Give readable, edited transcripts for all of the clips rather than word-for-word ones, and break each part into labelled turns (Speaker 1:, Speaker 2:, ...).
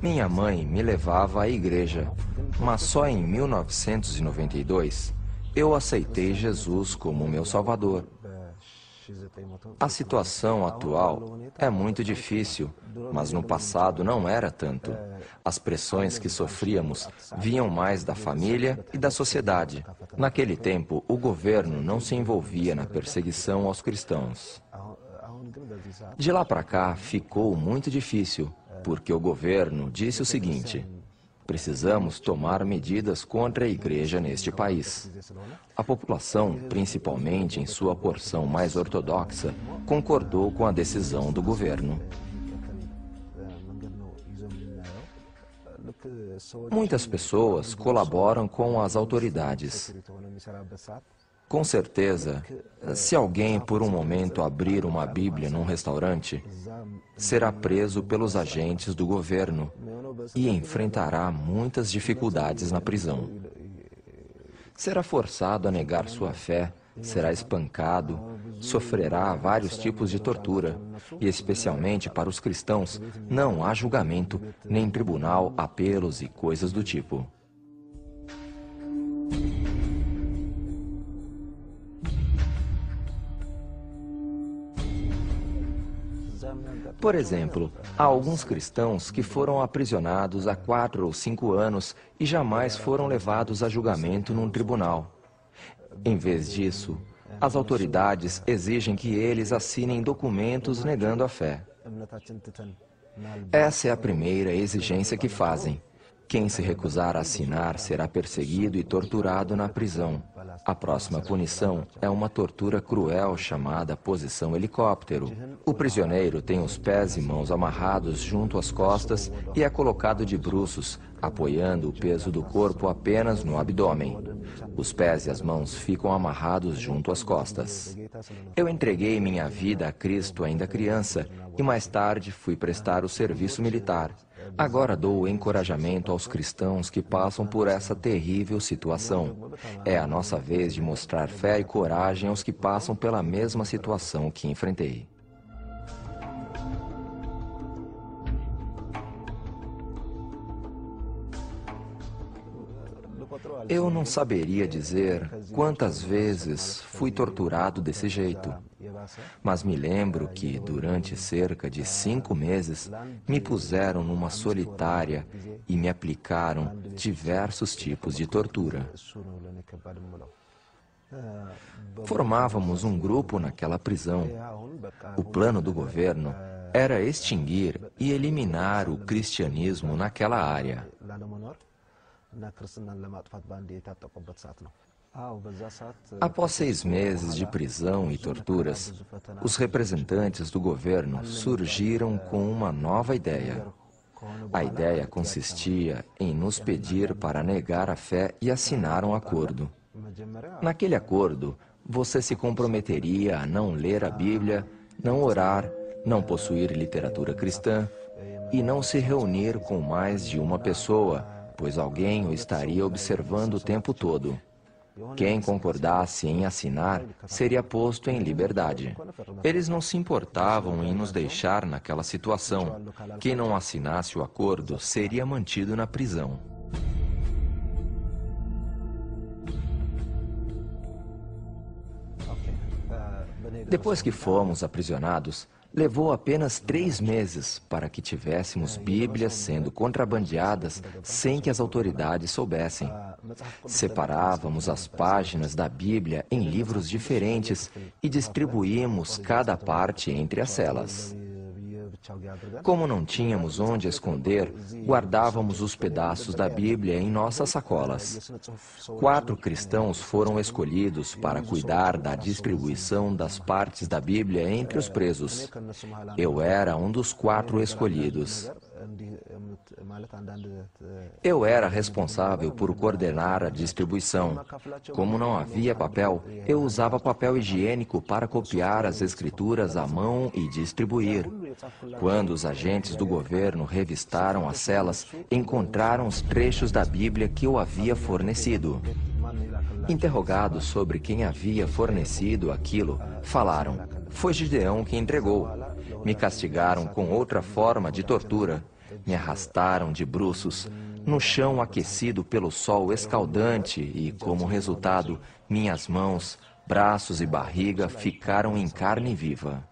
Speaker 1: Minha mãe me levava à igreja, mas só em 1992 eu aceitei Jesus como meu Salvador. A situação atual é muito difícil, mas no passado não era tanto. As pressões que sofríamos vinham mais da família e da sociedade. Naquele tempo, o governo não se envolvia na perseguição aos cristãos. De lá para cá, ficou muito difícil, porque o governo disse o seguinte: precisamos tomar medidas contra a igreja neste país. A população, principalmente em sua porção mais ortodoxa, concordou com a decisão do governo. Muitas pessoas colaboram com as autoridades. Com certeza, se alguém por um momento abrir uma Bíblia num restaurante, será preso pelos agentes do governo e enfrentará muitas dificuldades na prisão. Será forçado a negar sua fé, será espancado, sofrerá vários tipos de tortura, e especialmente para os cristãos, não há julgamento, nem tribunal, apelos e coisas do tipo. Por exemplo, há alguns cristãos que foram aprisionados há 4 ou 5 anos e jamais foram levados a julgamento num tribunal. Em vez disso, as autoridades exigem que eles assinem documentos negando a fé. Essa é a primeira exigência que fazem. Quem se recusar a assinar será perseguido e torturado na prisão. A próxima punição é uma tortura cruel chamada posição helicóptero. O prisioneiro tem os pés e mãos amarrados junto às costas e é colocado de bruços, apoiando o peso do corpo apenas no abdômen. Os pés e as mãos ficam amarrados junto às costas. Eu entreguei minha vida a Cristo ainda criança e mais tarde fui prestar o serviço militar. Agora dou encorajamento aos cristãos que passam por essa terrível situação. É a nossa vez de mostrar fé e coragem aos que passam pela mesma situação que enfrentei. Eu não saberia dizer quantas vezes fui torturado desse jeito, mas me lembro que, durante cerca de 5 meses, me puseram numa solitária e me aplicaram diversos tipos de tortura. Formávamos um grupo naquela prisão. O plano do governo era extinguir e eliminar o cristianismo naquela área. Após 6 meses de prisão e torturas, os representantes do governo surgiram com uma nova ideia. A ideia consistia em nos pedir para negar a fé e assinar um acordo. Naquele acordo, você se comprometeria a não ler a Bíblia, não orar, não possuir literatura cristã e não se reunir com mais de uma pessoa, pois alguém o estaria observando o tempo todo. Quem concordasse em assinar seria posto em liberdade. Eles não se importavam em nos deixar naquela situação. Quem não assinasse o acordo seria mantido na prisão. Depois que fomos aprisionados, levou apenas 3 meses para que tivéssemos Bíblias sendo contrabandeadas sem que as autoridades soubessem. Separávamos as páginas da Bíblia em livros diferentes e distribuímos cada parte entre as celas. Como não tínhamos onde esconder, guardávamos os pedaços da Bíblia em nossas sacolas. 4 cristãos foram escolhidos para cuidar da distribuição das partes da Bíblia entre os presos. Eu era um dos 4 escolhidos. Eu era responsável por coordenar a distribuição. Como não havia papel, eu usava papel higiênico para copiar as escrituras à mão e distribuir. Quando os agentes do governo revistaram as celas, encontraram os trechos da Bíblia que eu havia fornecido. Interrogados sobre quem havia fornecido aquilo, falaram: foi Gideão que entregou. Me castigaram com outra forma de tortura. Me arrastaram de bruços no chão aquecido pelo sol escaldante e, como resultado, minhas mãos, braços e barriga ficaram em carne viva.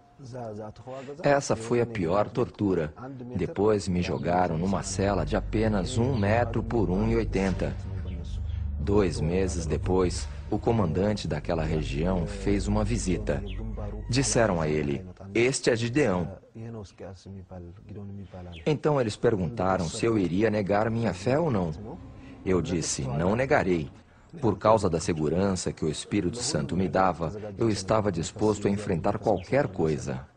Speaker 1: Essa foi a pior tortura. Depois me jogaram numa cela de apenas 1 metro por 1,80. 2 meses depois, o comandante daquela região fez uma visita. Disseram a ele: "Este é Gideão." Então eles perguntaram se eu iria negar minha fé ou não. Eu disse: "Não negarei." Por causa da segurança que o Espírito Santo me dava, eu estava disposto a enfrentar qualquer coisa.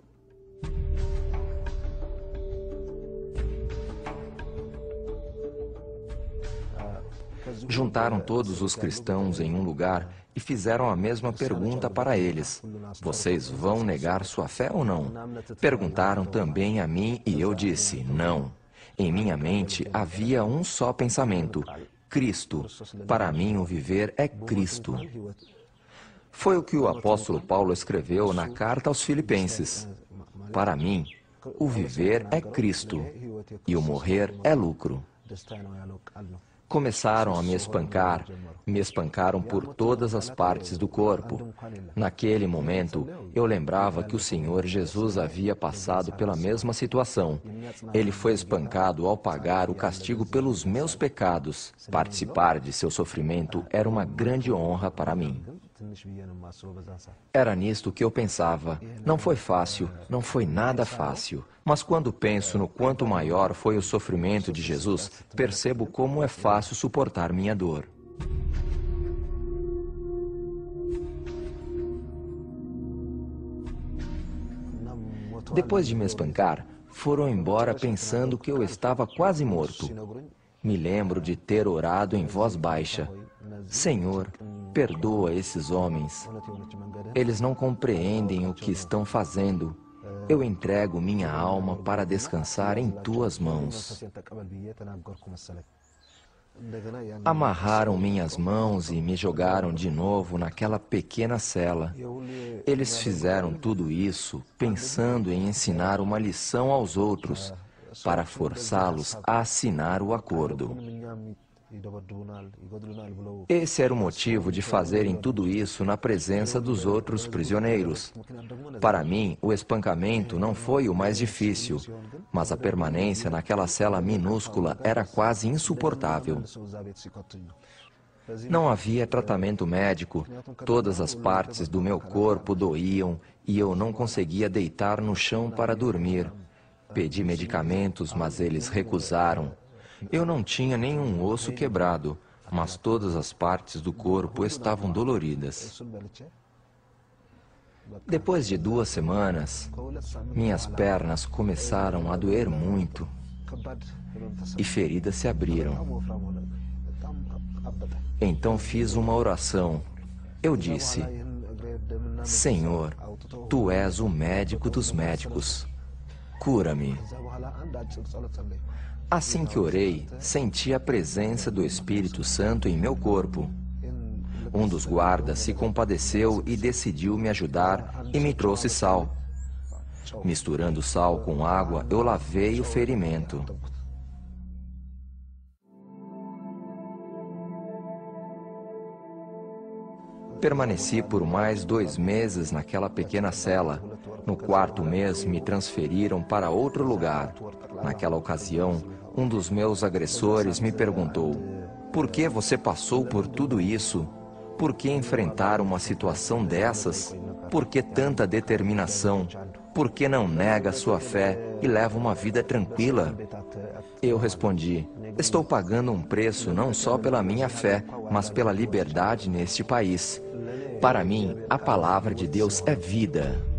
Speaker 1: Juntaram todos os cristãos em um lugar e fizeram a mesma pergunta para eles: "Vocês vão negar sua fé ou não?" Perguntaram também a mim e eu disse: "Não." Em minha mente havia um só pensamento: Cristo. Para mim, o viver é Cristo. Foi o que o apóstolo Paulo escreveu na carta aos Filipenses. Para mim, o viver é Cristo e o morrer é lucro. Começaram a me espancaram por todas as partes do corpo. Naquele momento, eu lembrava que o Senhor Jesus havia passado pela mesma situação. Ele foi espancado ao pagar o castigo pelos meus pecados. Participar de seu sofrimento era uma grande honra para mim. Era nisto que eu pensava. Não foi fácil, não foi nada fácil. Mas quando penso no quanto maior foi o sofrimento de Jesus, percebo como é fácil suportar minha dor. Depois de me espancar, foram embora pensando que eu estava quase morto. Me lembro de ter orado em voz baixa: "Senhor, perdoa esses homens. Eles não compreendem o que estão fazendo. Eu entrego minha alma para descansar em tuas mãos." Amarraram minhas mãos e me jogaram de novo naquela pequena cela. Eles fizeram tudo isso pensando em ensinar uma lição aos outros, para forçá-los a assinar o acordo. Esse era o motivo de fazerem tudo isso na presença dos outros prisioneiros. Para mim, o espancamento não foi o mais difícil, mas a permanência naquela cela minúscula era quase insuportável. Não havia tratamento médico, todas as partes do meu corpo doíam e eu não conseguia deitar no chão para dormir. Pedi medicamentos, mas eles recusaram. Eu não tinha nenhum osso quebrado, mas todas as partes do corpo estavam doloridas. Depois de 2 semanas, minhas pernas começaram a doer muito e feridas se abriram. Então fiz uma oração. Eu disse: "Senhor, Tu és o médico dos médicos. Cura-me." Assim que orei, senti a presença do Espírito Santo em meu corpo. Um dos guardas se compadeceu e decidiu me ajudar e me trouxe sal. Misturando sal com água, eu lavei o ferimento. Permaneci por mais 2 meses naquela pequena cela. No 4º mês, me transferiram para outro lugar. Naquela ocasião, um dos meus agressores me perguntou: "Por que você passou por tudo isso? Por que enfrentar uma situação dessas? Por que tanta determinação? Por que não nega sua fé e leva uma vida tranquila?" Eu respondi: "Estou pagando um preço não só pela minha fé, mas pela liberdade neste país. Para mim, a palavra de Deus é vida."